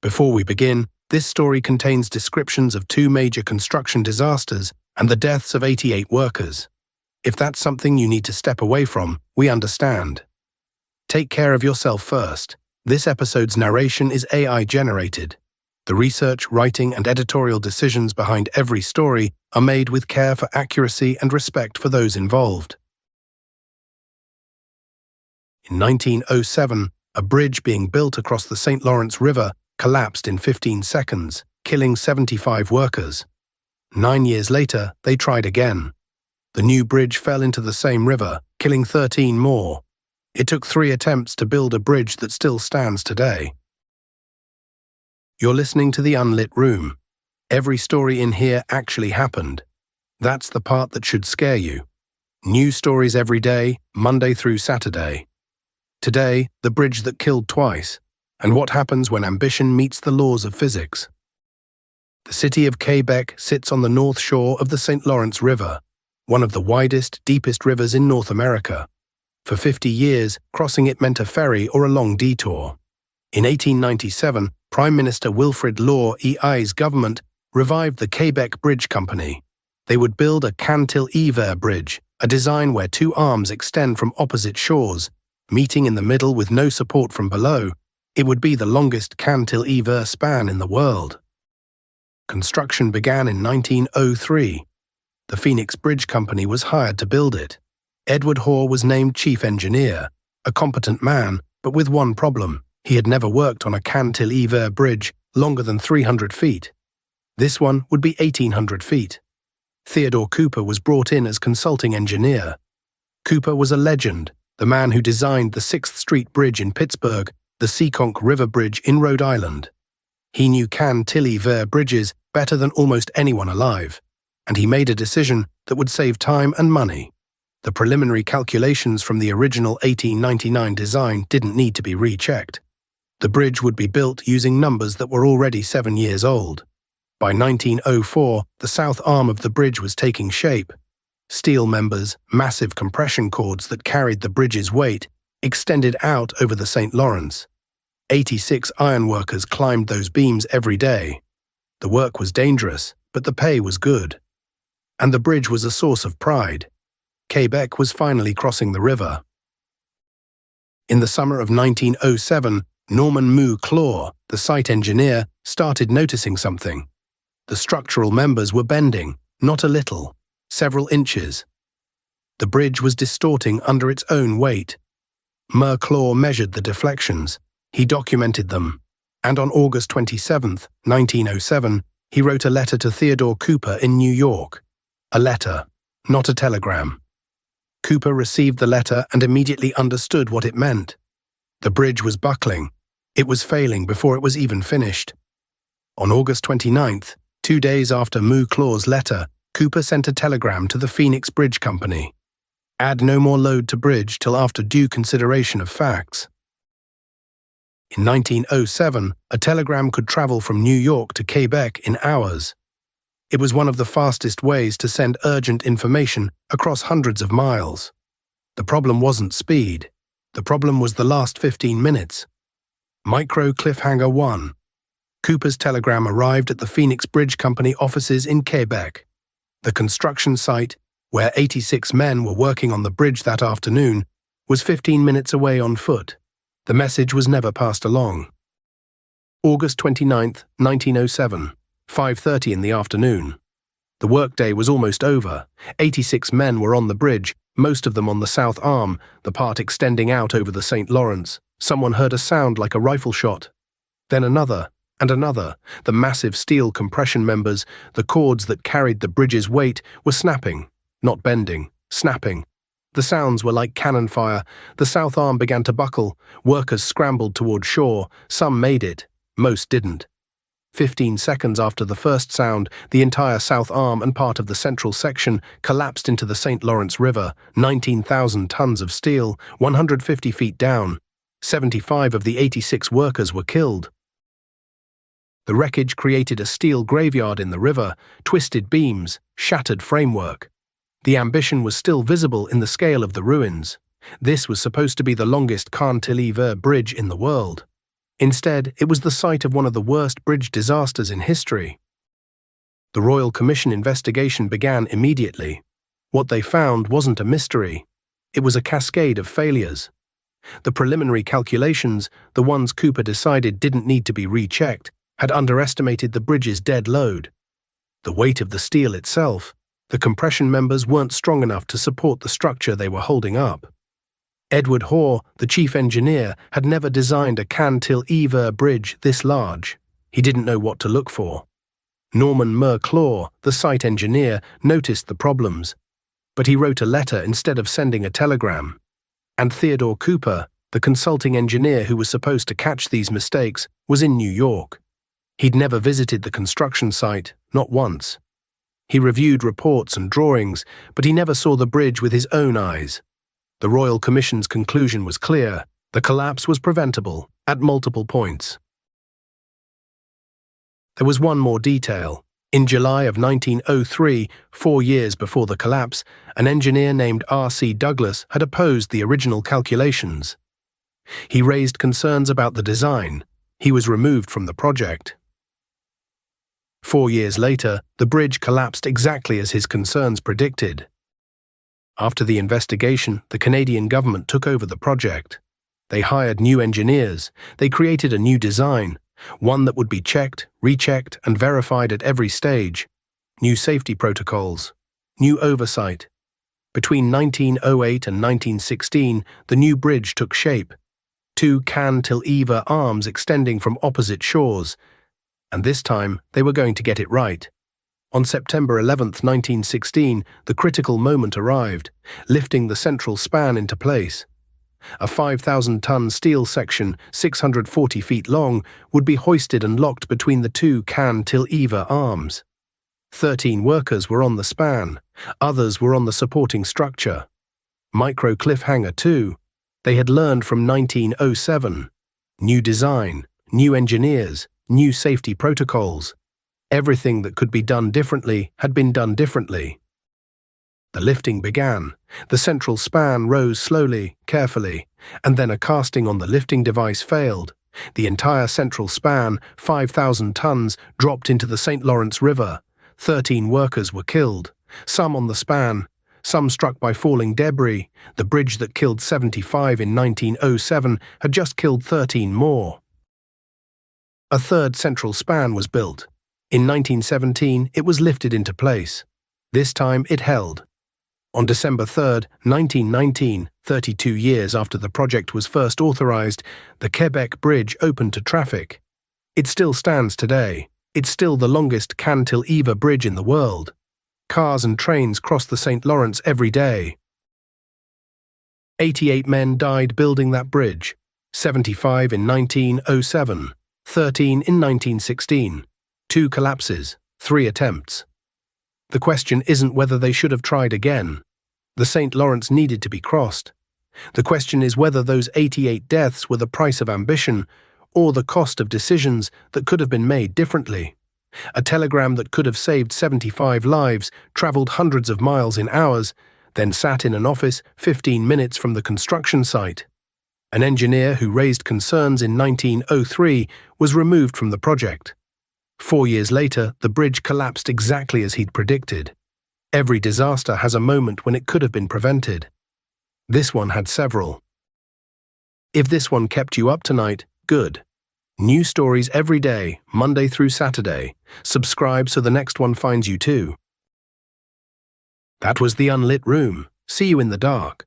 Before we begin, this story contains descriptions of two major construction disasters and the deaths of 88 workers. If that's something you need to step away from, we understand. Take care of yourself first. This episode's narration is AI-generated. The research, writing, and editorial decisions behind every story are made with care for accuracy and respect for those involved. In 1907, a bridge being built across the St. Lawrence River collapsed in 15 seconds, killing 75 workers. 9 years later, they tried again. The new bridge fell into the same river, killing 13 more. It took 3 attempts to build a bridge that still stands today. You're listening to the Unlit Room. Every story in here actually happened. That's the part that should scare you. New stories every day, Monday through Saturday. Today, the bridge that killed twice, and what happens when ambition meets the laws of physics. The city of Quebec sits on the north shore of the St. Lawrence River, one of the widest, deepest rivers in North America. For 50 years, crossing it meant a ferry or a long detour. In 1897, Prime Minister Wilfrid Law EI's government revived the Quebec Bridge Company. They would build a cantilever bridge, a design where 2 arms extend from opposite shores, meeting in the middle with no support from below. It would be the longest cantilever span in the world. Construction began in 1903. The Phoenix Bridge Company was hired to build it. Edward Hoare was named chief engineer, a competent man, but with one problem. He had never worked on a cantilever bridge longer than 300 feet. This one would be 1,800 feet. Theodore Cooper was brought in as consulting engineer. Cooper was a legend, the man who designed the 6th Street Bridge in Pittsburgh, the Seekonk River Bridge in Rhode Island. He knew cantilever bridges better than almost anyone alive, and he made a decision that would save time and money. The preliminary calculations from the original 1899 design didn't need to be rechecked. The bridge would be built using numbers that were already 7 years old. By 1904, the south arm of the bridge was taking shape. Steel members, massive compression cords that carried the bridge's weight, extended out over the St. Lawrence. 86 ironworkers climbed those beams every day. The work was dangerous, but the pay was good. And the bridge was a source of pride. Quebec was finally crossing the river. In the summer of 1907, Norman Claw, the site engineer, started noticing something. The structural members were bending, not a little, several inches. The bridge was distorting under its own weight. Claw measured the deflections. He documented them. And on August 27, 1907, he wrote a letter to Theodore Cooper in New York. A letter, not a telegram. Cooper received the letter and immediately understood what it meant. The bridge was buckling. It was failing before it was even finished. On August 29th, 2 days after Claw's letter, Cooper sent a telegram to the Phoenix Bridge Company. Add no more load to bridge till after due consideration of facts. In 1907, a telegram could travel from New York to Quebec in hours. It was one of the fastest ways to send urgent information across hundreds of miles. The problem wasn't speed. The problem was the last 15 minutes. Micro Cliffhanger 1. Cooper's telegram arrived at the Phoenix Bridge Company offices in Quebec. The construction site, where 86 men were working on the bridge that afternoon, was 15 minutes away on foot. The message was never passed along. August 29, 1907, 5:30 in the afternoon. The workday was almost over. 86 men were on the bridge, most of them on the south arm, the part extending out over the St. Lawrence. Someone heard a sound like a rifle shot. Then another, and another. The massive steel compression members, the cords that carried the bridge's weight, were snapping, not bending, snapping. The sounds were like cannon fire. The south arm began to buckle. Workers scrambled toward shore. Some made it. Most didn't. 15 seconds after the first sound, the entire south arm and part of the central section collapsed into the St. Lawrence River, 19,000 tons of steel, 150 feet down. 75 of the 86 workers were killed. The wreckage created a steel graveyard in the river, twisted beams, shattered framework. The ambition was still visible in the scale of the ruins. This was supposed to be the longest cantilever bridge in the world. Instead, it was the site of one of the worst bridge disasters in history. The Royal Commission investigation began immediately. What they found wasn't a mystery. It was a cascade of failures. The preliminary calculations, the ones Cooper decided didn't need to be rechecked, had underestimated the bridge's dead load. The weight of the steel itself, the compression members weren't strong enough to support the structure they were holding up. Edward Hoare, the chief engineer, had never designed a cantilever bridge this large. He didn't know what to look for. Norman Merclaw, the site engineer, noticed the problems, but he wrote a letter instead of sending a telegram. And Theodore Cooper, the consulting engineer who was supposed to catch these mistakes, was in New York. He'd never visited the construction site, not once. He reviewed reports and drawings, but he never saw the bridge with his own eyes. The Royal Commission's conclusion was clear. The collapse was preventable, at multiple points. There was one more detail. In July of 1903, 4 years before the collapse, an engineer named R.C. Douglas had opposed the original calculations. He raised concerns about the design. He was removed from the project. 4 years later, the bridge collapsed exactly as his concerns predicted. After the investigation, the Canadian government took over the project. They hired new engineers. They created a new design, one that would be checked, rechecked, and verified at every stage. New safety protocols, new oversight. Between 1908 and 1916, the new bridge took shape. 2 cantilever arms extending from opposite shores. And this time, they were going to get it right. On September 11, 1916, the critical moment arrived, lifting the central span into place. A 5,000-ton steel section, 640 feet long, would be hoisted and locked between the 2 cantilever arms. 13 workers were on the span. Others were on the supporting structure. Micro cliffhanger too. They had learned from 1907. New design, new engineers, new safety protocols. Everything that could be done differently had been done differently. The lifting began. The central span rose slowly, carefully, and then a casting on the lifting device failed. The entire central span, 5,000 tons, dropped into the St. Lawrence River. 13 workers were killed, some on the span, some struck by falling debris. The bridge that killed 75 in 1907 had just killed 13 more. A third central span was built. In 1917, it was lifted into place. This time it held. On December 3, 1919, 32 years after the project was first authorized, the Quebec Bridge opened to traffic. It still stands today. It's still the longest cantilever bridge in the world. Cars and trains cross the St. Lawrence every day. 88 men died building that bridge, 75 in 1907, 13 in 1916. 2 collapses, 3 attempts. The question isn't whether they should have tried again. The St. Lawrence needed to be crossed. The question is whether those 88 deaths were the price of ambition or the cost of decisions that could have been made differently. A telegram that could have saved 75 lives traveled hundreds of miles in hours, then sat in an office 15 minutes from the construction site. An engineer who raised concerns in 1903 was removed from the project. 4 years later, the bridge collapsed exactly as he'd predicted. Every disaster has a moment when it could have been prevented. This one had several. If this one kept you up tonight, good. New stories every day, Monday through Saturday. Subscribe so the next one finds you too. That was the Unlit Room. See you in the dark.